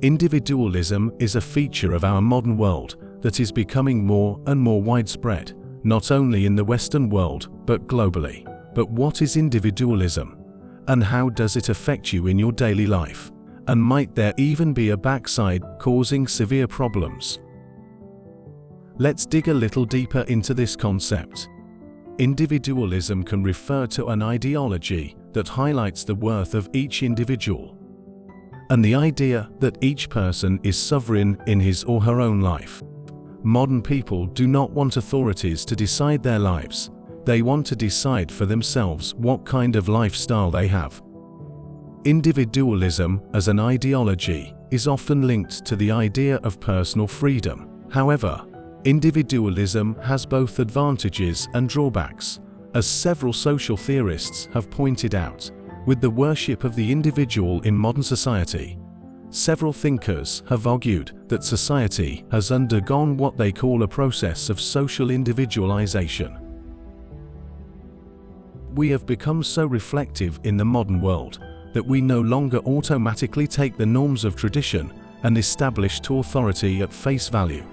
Individualism is a feature of our modern world that is becoming more and more widespread, not only in the Western world, but globally. But what is individualism? And how does it affect you in your daily life? And might there even be a backside causing severe problems? Let's dig a little deeper into this concept. Individualism can refer to an ideology that highlights the worth of each individual, and the idea that each person is sovereign in his or her own life. Modern people do not want authorities to decide their lives. They want to decide for themselves what kind of lifestyle they have. Individualism as an ideology is often linked to the idea of personal freedom. However, individualism has both advantages and drawbacks, as several social theorists have pointed out. With the worship of the individual in modern society, several thinkers have argued that society has undergone what they call a process of social individualization. We have become so reflective in the modern world that we no longer automatically take the norms of tradition and established authority at face value.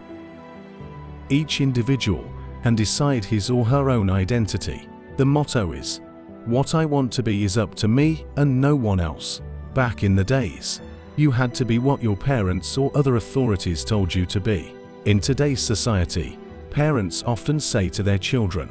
Each individual can decide his or her own identity. The motto is, "What I want to be is up to me and no one else." Back in the days, you had to be what your parents or other authorities told you to be. In today's society, parents often say to their children,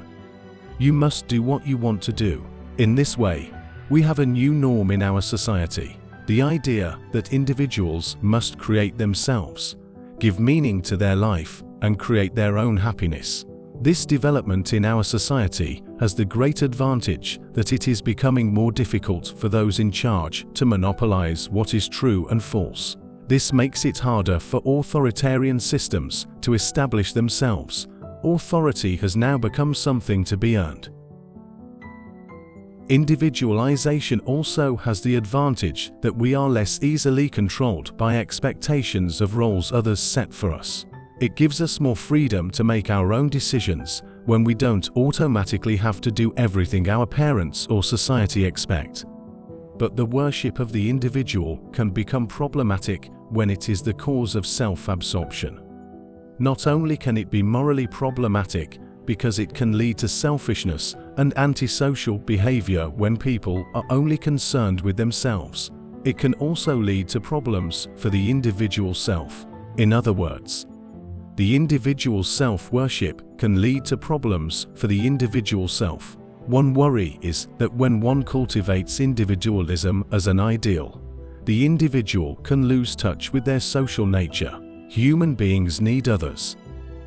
"You must do what you want to do." In this way, we have a new norm in our society, the idea that individuals must create themselves, give meaning to their life, and create their own happiness. This development in our society has the great advantage that it is becoming more difficult for those in charge to monopolize what is true and false. This makes it harder for authoritarian systems to establish themselves. Authority has now become something to be earned. Individualization also has the advantage that we are less easily controlled by expectations of roles others set for us. It gives us more freedom to make our own decisions when we don't automatically have to do everything our parents or society expect. But the worship of the individual can become problematic when it is the cause of self-absorption. Not only can it be morally problematic because it can lead to selfishness and antisocial behavior when people are only concerned with themselves, it can also lead to problems for the individual self. In other words, the individual self-worship can lead to problems for the individual self. One worry is that when one cultivates individualism as an ideal, the individual can lose touch with their social nature. Human beings need others.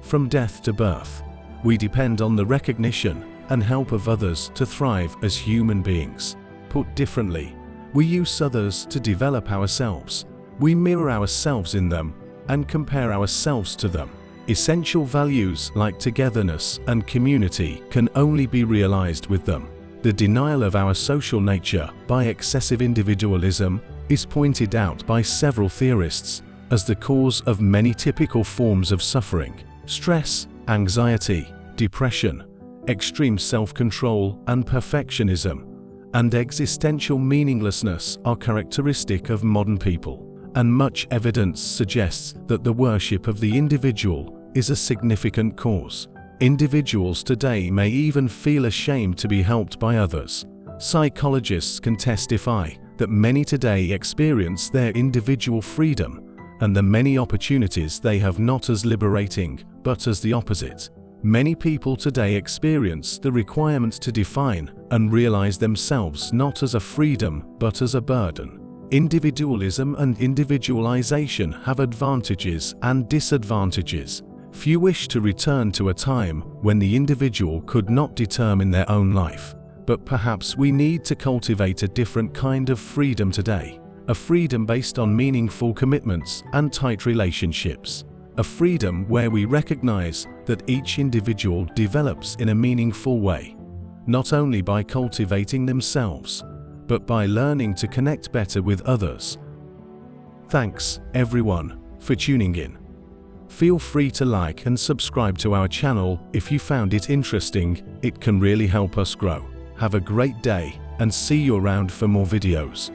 From death to birth, we depend on the recognition and help of others to thrive as human beings. Put differently, we use others to develop ourselves. We mirror ourselves in them and compare ourselves to them. Essential values like togetherness and community can only be realized with them. The denial of our social nature by excessive individualism is pointed out by several theorists as the cause of many typical forms of suffering. Stress, anxiety, depression, extreme self-control and perfectionism, and existential meaninglessness are characteristic of modern people. And much evidence suggests that the worship of the individual is a significant cause. Individuals today may even feel ashamed to be helped by others. Psychologists can testify that many today experience their individual freedom and the many opportunities they have not as liberating, but as the opposite. Many people today experience the requirement to define and realize themselves not as a freedom, but as a burden. Individualism and individualization have advantages and disadvantages. Few wish to return to a time when the individual could not determine their own life. But perhaps we need to cultivate a different kind of freedom today. A freedom based on meaningful commitments and tight relationships. A freedom where we recognize that each individual develops in a meaningful way, not only by cultivating themselves, but by learning to connect better with others. Thanks, everyone, for tuning in. Feel free to like and subscribe to our channel if you found it interesting. It can really help us grow. Have a great day and see you around for more videos.